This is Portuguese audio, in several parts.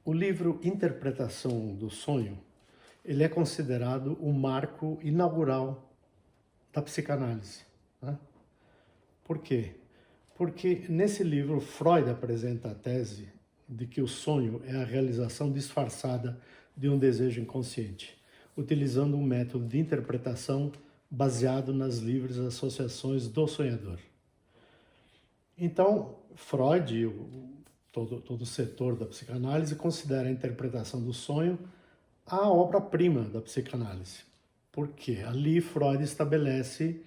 O livro Interpretação do Sonho, ele é considerado o marco inaugural da psicanálise, né? Por quê? Porque nesse livro Freud apresenta a tese de que o sonho é a realização disfarçada de um desejo inconsciente, utilizando um método de interpretação baseado nas livres associações do sonhador. Então, Freud, todo o setor da psicanálise, considera a interpretação do sonho a obra-prima da psicanálise. Porque ali Freud estabelece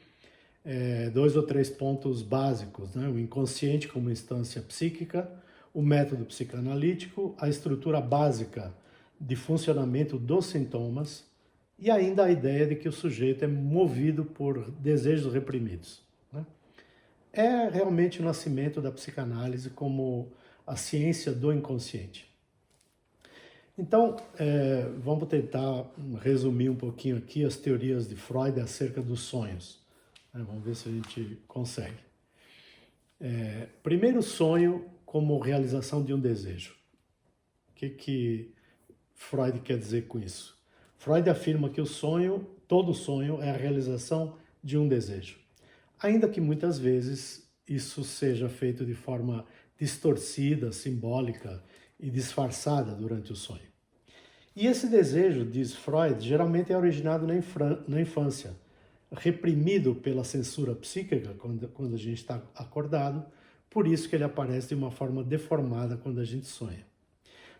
dois ou três pontos básicos, né? O inconsciente como instância psíquica, o método psicanalítico, a estrutura básica de funcionamento dos sintomas e ainda a ideia de que o sujeito é movido por desejos reprimidos, né? É realmente o nascimento da psicanálise como a ciência do inconsciente. Então, vamos tentar resumir um pouquinho aqui as teorias de Freud acerca dos sonhos. Vamos ver se a gente consegue. Primeiro, sonho como realização de um desejo. O que Freud quer dizer com isso? Freud afirma que o sonho, todo sonho, é a realização de um desejo. Ainda que muitas vezes isso seja feito de forma distorcida, simbólica e disfarçada durante o sonho. E esse desejo, diz Freud, geralmente é originado na infância, reprimido pela censura psíquica quando a gente está acordado, por isso que ele aparece de uma forma deformada quando a gente sonha.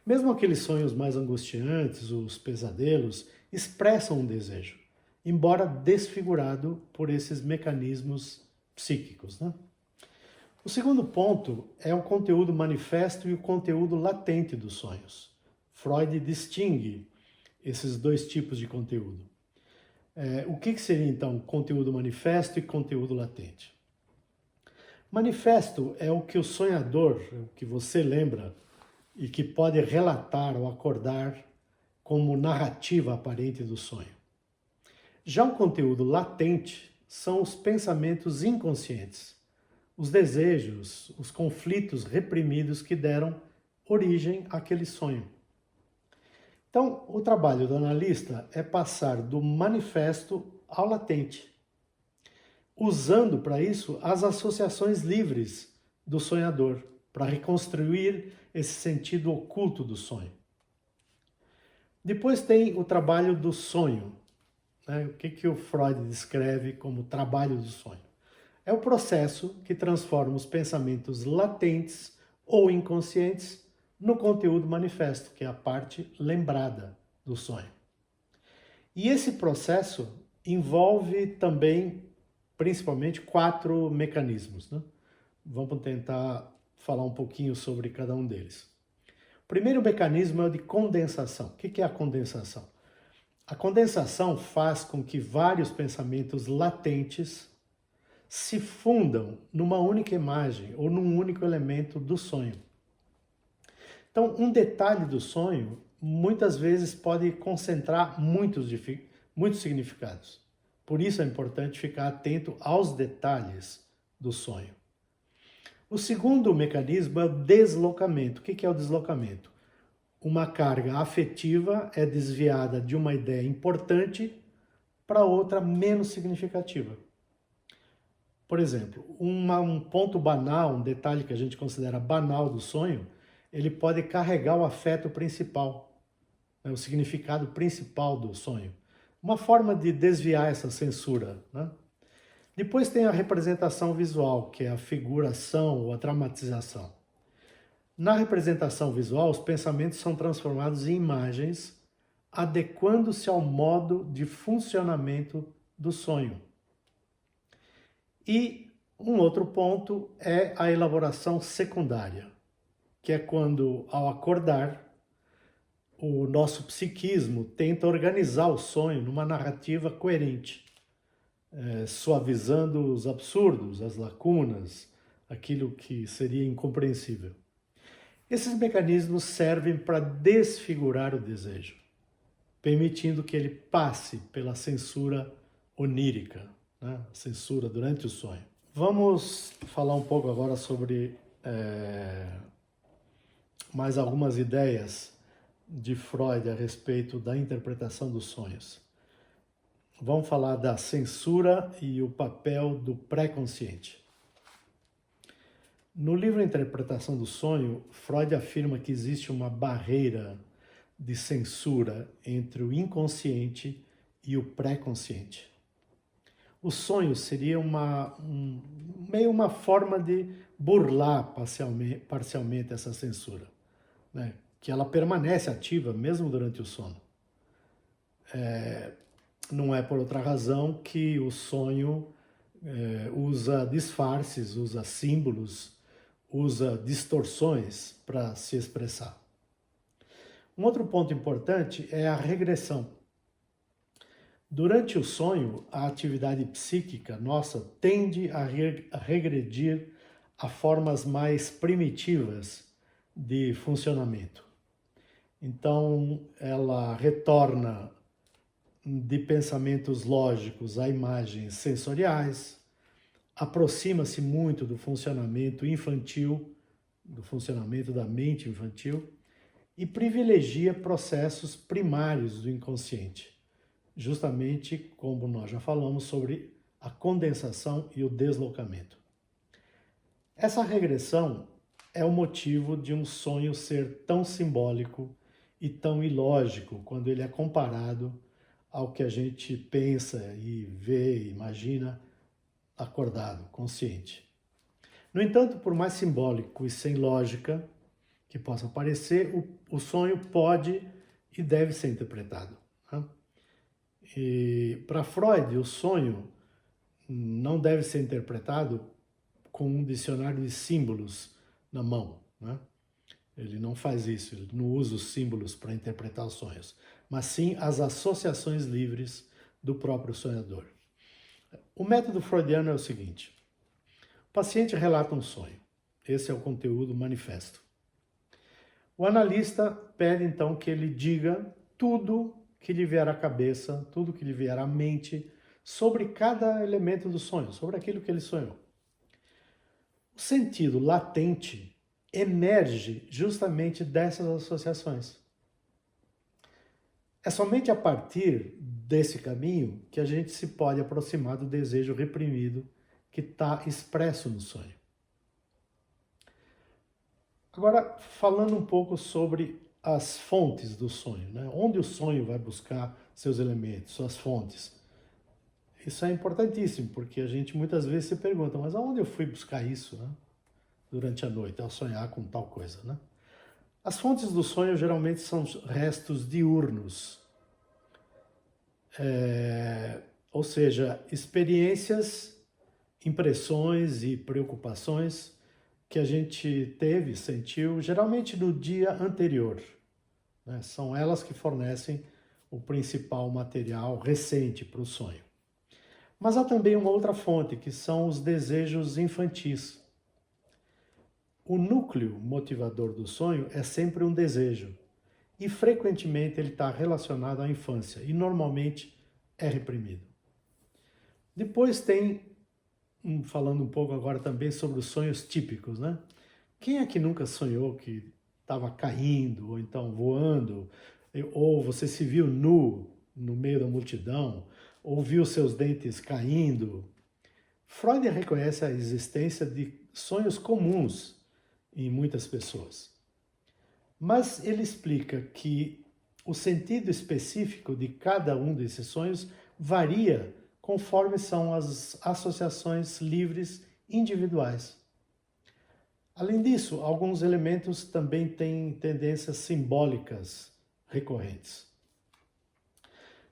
Mesmo aqueles sonhos mais angustiantes, os pesadelos, expressam um desejo, embora desfigurado por esses mecanismos psíquicos, né? O segundo ponto é o conteúdo manifesto e o conteúdo latente dos sonhos. Freud distingue esses dois tipos de conteúdo. O que seria, então, conteúdo manifesto e conteúdo latente? Manifesto é o que o sonhador, o que você lembra e que pode relatar ou acordar como narrativa aparente do sonho. Já o conteúdo latente são os pensamentos inconscientes, os desejos, os conflitos reprimidos que deram origem àquele sonho. Então, o trabalho do analista é passar do manifesto ao latente, usando para isso as associações livres do sonhador, para reconstruir esse sentido oculto do sonho. Depois tem o trabalho do sonho, né? O que o Freud descreve como trabalho do sonho? É o processo que transforma os pensamentos latentes ou inconscientes no conteúdo manifesto, que é a parte lembrada do sonho. E esse processo envolve também, principalmente, 4 mecanismos, né? Vamos tentar falar um pouquinho sobre cada um deles. O primeiro mecanismo é o de condensação. O que é a condensação? A condensação faz com que vários pensamentos latentes se fundam numa única imagem ou num único elemento do sonho. Então, um detalhe do sonho, muitas vezes, pode concentrar muitos significados. Por isso é importante ficar atento aos detalhes do sonho. O segundo mecanismo é o deslocamento. O que é o deslocamento? Uma carga afetiva é desviada de uma ideia importante para outra menos significativa. Por exemplo, um ponto banal, um detalhe que a gente considera banal do sonho, ele pode carregar o afeto principal, né, o significado principal do sonho. Uma forma de desviar essa censura, né? Depois tem a representação visual, que é a figuração ou a dramatização. Na representação visual, os pensamentos são transformados em imagens, adequando-se ao modo de funcionamento do sonho. E um outro ponto é a elaboração secundária, que é quando, ao acordar, o nosso psiquismo tenta organizar o sonho numa narrativa coerente, suavizando os absurdos, as lacunas, aquilo que seria incompreensível. Esses mecanismos servem para desfigurar o desejo, permitindo que ele passe pela censura onírica, né? Censura durante o sonho. Vamos falar um pouco agora sobre mais algumas ideias de Freud a respeito da interpretação dos sonhos. Vamos falar da censura e o papel do pré-consciente. No livro Interpretação do Sonho, Freud afirma que existe uma barreira de censura entre o inconsciente e o pré-consciente. O sonho seria meio uma forma de burlar parcialmente essa censura, né? Que ela permanece ativa mesmo durante o sono. Não é por outra razão que o sonho usa disfarces, usa símbolos, usa distorções para se expressar. Um outro ponto importante é a regressão. Durante o sonho, a atividade psíquica nossa tende a regredir a formas mais primitivas de funcionamento. Então, ela retorna de pensamentos lógicos a imagens sensoriais, aproxima-se muito do funcionamento infantil, do funcionamento da mente infantil, e privilegia processos primários do inconsciente, justamente como nós já falamos sobre a condensação e o deslocamento. Essa regressão é o motivo de um sonho ser tão simbólico e tão ilógico quando ele é comparado ao que a gente pensa e vê, imagina, acordado, consciente. No entanto, por mais simbólico e sem lógica que possa parecer, o sonho pode e deve ser interpretado, né? E para Freud, o sonho não deve ser interpretado com um dicionário de símbolos na mão, né? Ele não faz isso, ele não usa os símbolos para interpretar os sonhos, mas sim as associações livres do próprio sonhador. O método freudiano é o seguinte: o paciente relata um sonho. Esse é o conteúdo manifesto. O analista pede então que ele diga tudo que lhe vier à cabeça, tudo que lhe vier à mente sobre cada elemento do sonho, sobre aquilo que ele sonhou. O sentido latente emerge justamente dessas associações. É somente a partir desse caminho que a gente se pode aproximar do desejo reprimido que está expresso no sonho. Agora, falando um pouco sobre as fontes do sonho, né? Onde o sonho vai buscar seus elementos, suas fontes. Isso é importantíssimo, porque a gente muitas vezes se pergunta, mas aonde eu fui buscar isso, né? Durante a noite, ao sonhar com tal coisa, né? As fontes do sonho geralmente são restos diurnos, ou seja, experiências, impressões e preocupações que a gente teve, sentiu, geralmente no dia anterior, né? São elas que fornecem o principal material recente para o sonho. Mas há também uma outra fonte, que são os desejos infantis. O núcleo motivador do sonho é sempre um desejo, e frequentemente ele está relacionado à infância, e normalmente é reprimido. Depois tem, falando um pouco agora também sobre os sonhos típicos, né? Quem é que nunca sonhou que estava caindo, ou então voando, ou você se viu nu no meio da multidão, ou viu seus dentes caindo? Freud reconhece a existência de sonhos comuns em muitas pessoas. Mas ele explica que o sentido específico de cada um desses sonhos varia conforme são as associações livres individuais. Além disso, alguns elementos também têm tendências simbólicas recorrentes.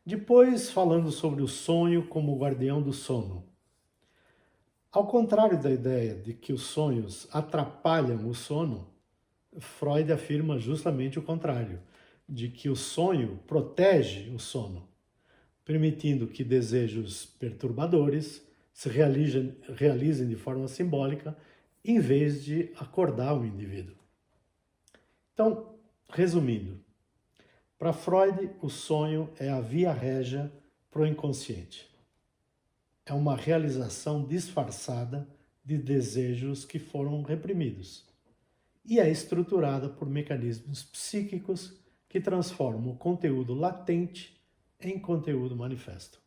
Depois, falando sobre o sonho como guardião do sono. Ao contrário da ideia de que os sonhos atrapalham o sono, Freud afirma justamente o contrário, de que o sonho protege o sono, permitindo que desejos perturbadores se realizem de forma simbólica, em vez de acordar o indivíduo. Então, resumindo, para Freud, o sonho é a via régia para o inconsciente. É uma realização disfarçada de desejos que foram reprimidos e é estruturada por mecanismos psíquicos que transforma o conteúdo latente em conteúdo manifesto.